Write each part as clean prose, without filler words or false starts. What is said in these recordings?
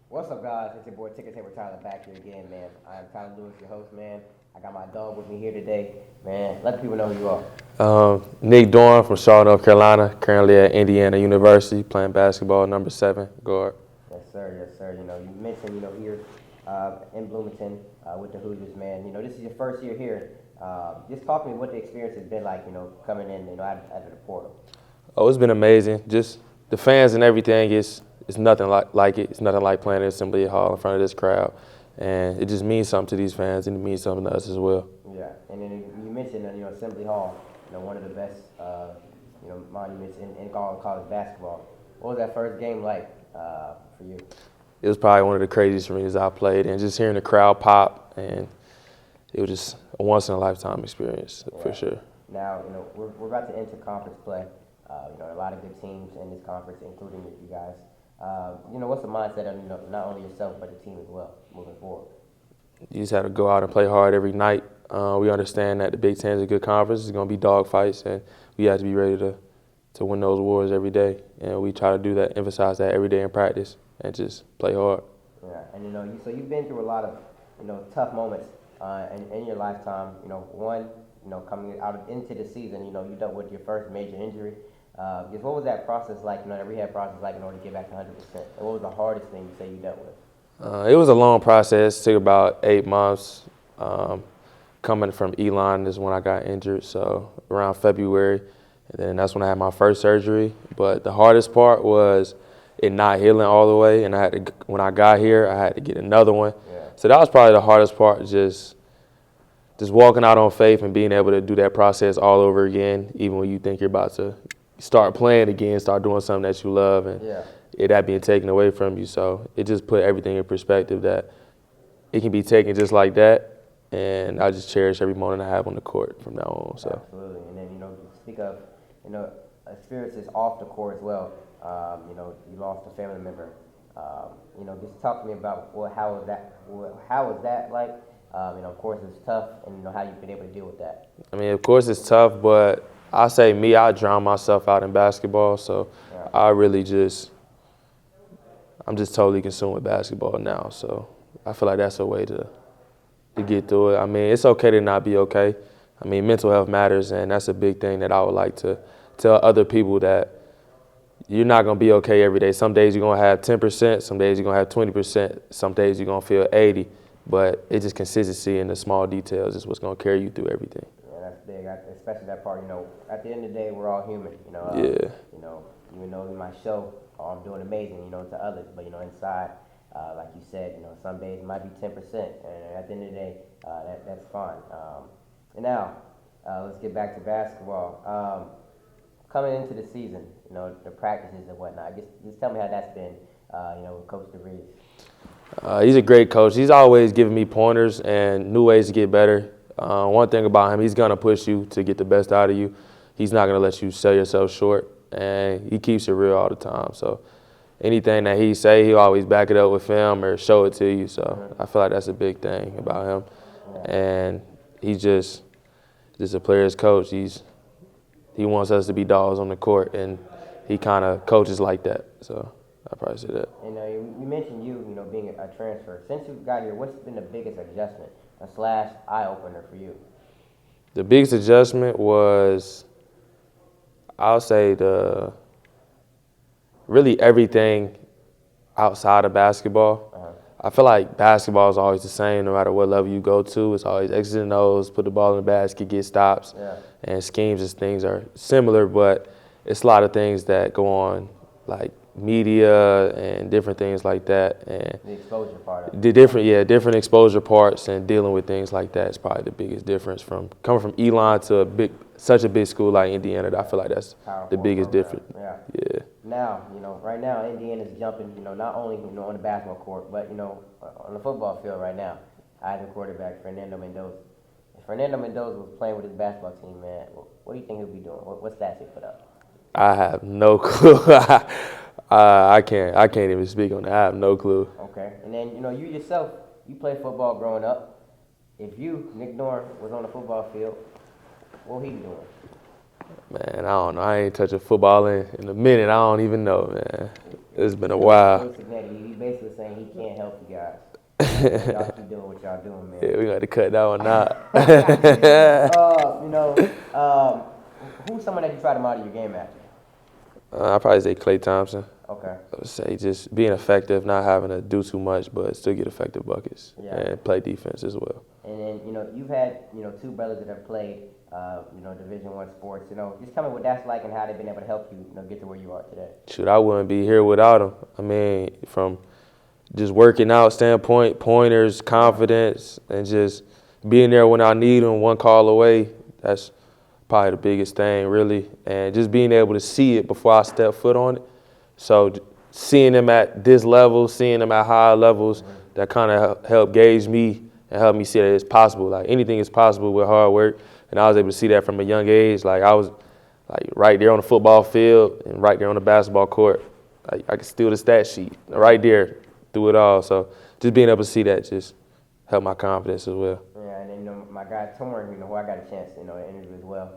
What's up, guys? It's your boy Ticket Taper Tyler back here again, man. I'm Tyler Lewis, your host, man. I got my dog with me here today, man. Let the people know who you are. Nick Dorn from Charlotte, North Carolina, currently at Indiana University, playing basketball, number 7 guard. Yes, sir. Yes, sir. You mentioned, here in Bloomington with the Hoosiers, man. This is your first year here. Just talk to me what the experience has been like, coming in, out of the portal. Oh, it's been amazing. Just the fans and everything is nothing like it. It's nothing like playing at Assembly Hall in front of this crowd, and it just means something to these fans, and it means something to us as well. Yeah, and then you mentioned, Assembly Hall, one of the best, monuments in college basketball. What was that first game like for you? It was probably one of the craziest arenas I played, and just hearing the crowd pop, and it was just a once-in-a-lifetime experience for sure. Now, we're about to enter conference play. A lot of good teams in this conference, including you guys. What's the mindset of, not only yourself, but the team as well, moving forward? You just have to go out and play hard every night. We understand that the Big Ten is a good conference. It's going to be dogfights, and we have to be ready to win those wars every day. And we try to do that, emphasize that every day in practice, and just play hard. Yeah, and so you've been through a lot of tough moments in your lifetime. One, coming out into the season, you dealt with your first major injury. Just what was that process like? That rehab process like in order to get back to 100%? And what was the hardest thing you say you dealt with? It was a long process. It took about 8 months. Coming from Elon is when I got injured, so around February, and then that's when I had my first surgery. But the hardest part was it not healing all the way, and when I got here, I had to get another one. Yeah. So that was probably the hardest part, just walking out on faith and being able to do that process all over again, even when you think you're about to start playing again, start doing something that you love, and that being taken away from you. So it just put everything in perspective that it can be taken just like that, and I just cherish every moment I have on the court from now on. So. Absolutely, and then speak of experiences off the court as well. You lost a family member. Just talk to me about how was that like? Of course it's tough, and how you've been able to deal with that. I mean, of course it's tough, but I say me, I drown myself out in basketball, so I'm just totally consumed with basketball now. So I feel like that's a way to get through it. I mean, it's okay to not be okay. I mean, mental health matters, and that's a big thing that I would like to tell other people, that you're not going to be okay every day. Some days you're going to have 10%, some days you're going to have 20%, some days you're going to feel 80%, but it's just consistency in the small details is what's going to carry you through everything. Yeah, that's big, especially that part, at the end of the day, we're all human, even though we might show, oh, I'm doing amazing, to others, but, inside, like you said, some days it might be 10%, and at the end of the day, that's fine. And now, let's get back to basketball. Coming into the season, the practices and whatnot, just tell me how that's been, with Coach DeVries. He's a great coach. He's always giving me pointers and new ways to get better. One thing about him, he's going to push you to get the best out of you. He's not going to let you sell yourself short, and he keeps it real all the time. So anything that he say, he'll always back it up with film or show it to you. So I feel like that's a big thing about him. And he's just a player's coach. He wants us to be dogs on the court, and he kind of coaches like that. So I'd probably say that. And you mentioned being a transfer. Since you got here, what's been the biggest adjustment / eye-opener for you? The biggest adjustment was, I'll say, really everything outside of basketball. I feel like basketball is always the same no matter what level you go to. It's always X's and O's, put the ball in the basket, get stops, and schemes and things are similar, but it's a lot of things that go on, like media and different things like that. And the exposure part of it. Different exposure parts and dealing with things like that is probably the biggest difference from coming from Elon to such a big school like Indiana. I feel like that's the biggest difference. Yeah. Now, right now, Indiana's jumping, not only, on the basketball court, but, on the football field right now. As a quarterback, Fernando Mendoza. If Fernando Mendoza was playing with his basketball team, man, what do you think he'll be doing? What stats he put up? I have no clue. I can't even speak on that. I have no clue. Okay. And then, you yourself, you played football growing up. If you, Nick Dorn, was on the football field, what he doing? Man, I don't know. I ain't touched a football in a minute. I don't even know, man. It's been a while. He's basically saying he can't help you guys. Y'all keep doing what y'all doing, man. Yeah, we got to cut that one out. You know, who's someone that you try to model your game after? I'd probably say Klay Thompson. Okay. I would say just being effective, not having to do too much, but still get effective buckets and play defense as well. And then, you know, you've had, you know, two brothers that have played, you know, Division I sports. You know, just tell me what that's like and how they've been able to help you, you know, get to where you are today. Shoot, I wouldn't be here without them. I mean, from just working out standpoint, pointers, confidence, and just being there when I need them, one call away, that's probably the biggest thing, really. And just being able to see it before I step foot on it. So seeing them at this level, seeing them at higher levels, that kind of helped gauge me and helped me see that it's possible. Like anything is possible with hard work. And I was able to see that from a young age. Like I was like right there on the football field and right there on the basketball court. I could steal the stat sheet right there through it all. So just being able to see that just helped my confidence as well. Yeah, and then, you know, my guy Dorn, you know, who I got a chance to, you know, interview as well,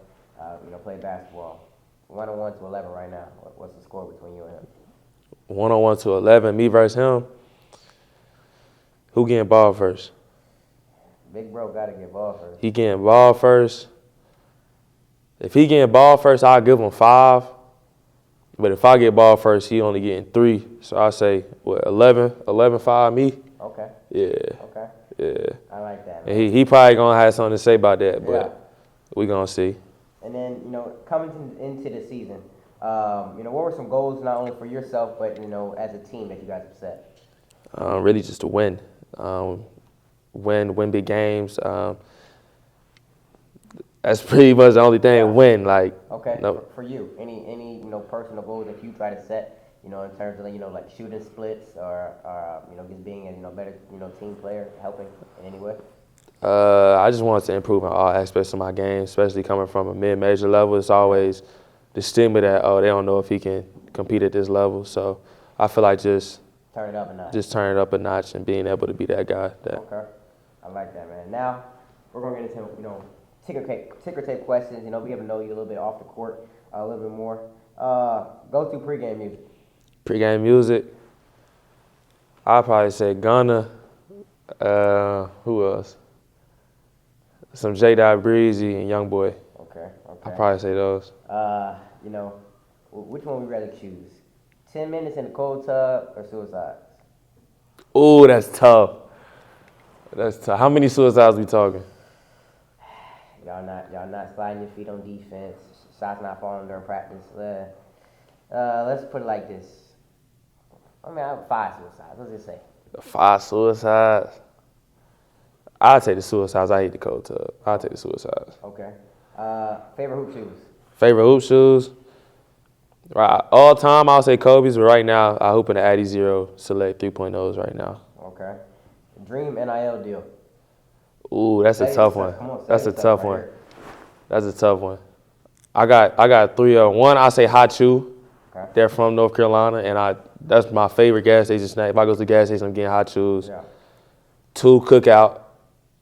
you know, play basketball. 101 to 11 right now. What's the score between you and him? 101 to 11, me versus him. Who getting ball first? Big bro got to get ball first. He getting ball first. If he getting ball first, I'll give him 5. But if I get ball first, he only getting 3. So I say, what, 11-5 me? Okay. Yeah. Okay. Yeah. I like that, man. And he probably going to have something to say about that, but we going to see. And then, you know, coming into the season, you know, what were some goals not only for yourself, but, you know, as a team that you guys have set? Really just to win. Win big games. That's pretty much the only thing. Win, like. Okay. No. For you, any you know personal goals that you try to set, you know, in terms of, you know, like shooting splits or you know, just being a, you know, better, you know, team player, helping in any way? I just wanted to improve in all aspects of my game, especially coming from a mid-major level. It's always the stigma that, oh, they don't know if he can compete at this level. So I feel like just turn it up a notch. Just turn it up a notch and being able to be that guy. Okay. I like that, man. Now we're going to get into, you know, ticker tape questions. You know, we get to know you a little bit off the court, a little bit more. Go to pregame music. Pregame music, I'd probably say Gunna. Who else? Some J. Breezy and Youngboy. Okay. I'd probably say those. You know, which one would we rather choose? 10 minutes in the cold tub or suicides? Ooh, that's tough. That's tough. How many suicides we talking? Y'all not sliding your feet on defense. Shots not falling during practice. Let's put it like this. I mean, I have 5 suicides. Let's just say 5 suicides. I'll take the suicides. I hate the cold tub. I'll take the suicides. Okay. Favorite hoop shoes? Favorite hoop shoes? Right. All time, I'll say Kobe's, but right now, I hoop in the Addy Zero Select 3.0s right now. Okay. Dream NIL deal? Ooh, that's a tough one. That's a tough one. That's a tough one. I got 3 of them. One, I say Hot Chew. Okay. They're from North Carolina, and that's my favorite gas station snack. If I go to the gas station, I'm getting Hot Chews. Yeah. 2, Cookout.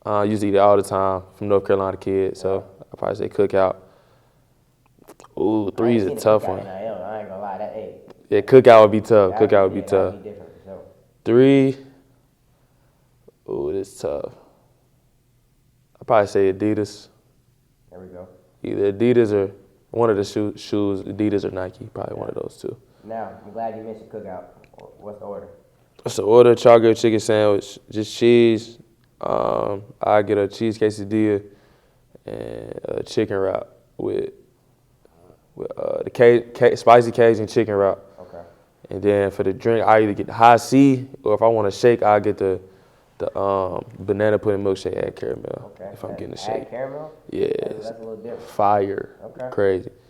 I used to eat it all the time from North Carolina kid, so I probably say Cookout. Ooh, 3 is a tough one. I ain't gonna lie, that 8. Yeah, Cookout would be tough. Cookout would be tough. That'd be different for sure. 3. Ooh, this is tough. I'd probably say Adidas. There we go. Either Adidas or one of the shoes, Adidas or Nike. Probably one of those 2. Now, I'm glad you mentioned Cookout. What's the order? What's the order? Chocolate chicken sandwich, just cheese. I get a cheese quesadilla and a chicken wrap with the spicy Cajun chicken wrap. Okay. And then for the drink, I either get the high C, or if I want a shake, I get the banana pudding milkshake, add caramel. Okay. If I'm getting a shake. Add caramel? Yeah. That's a little different. Fire. Okay. Crazy.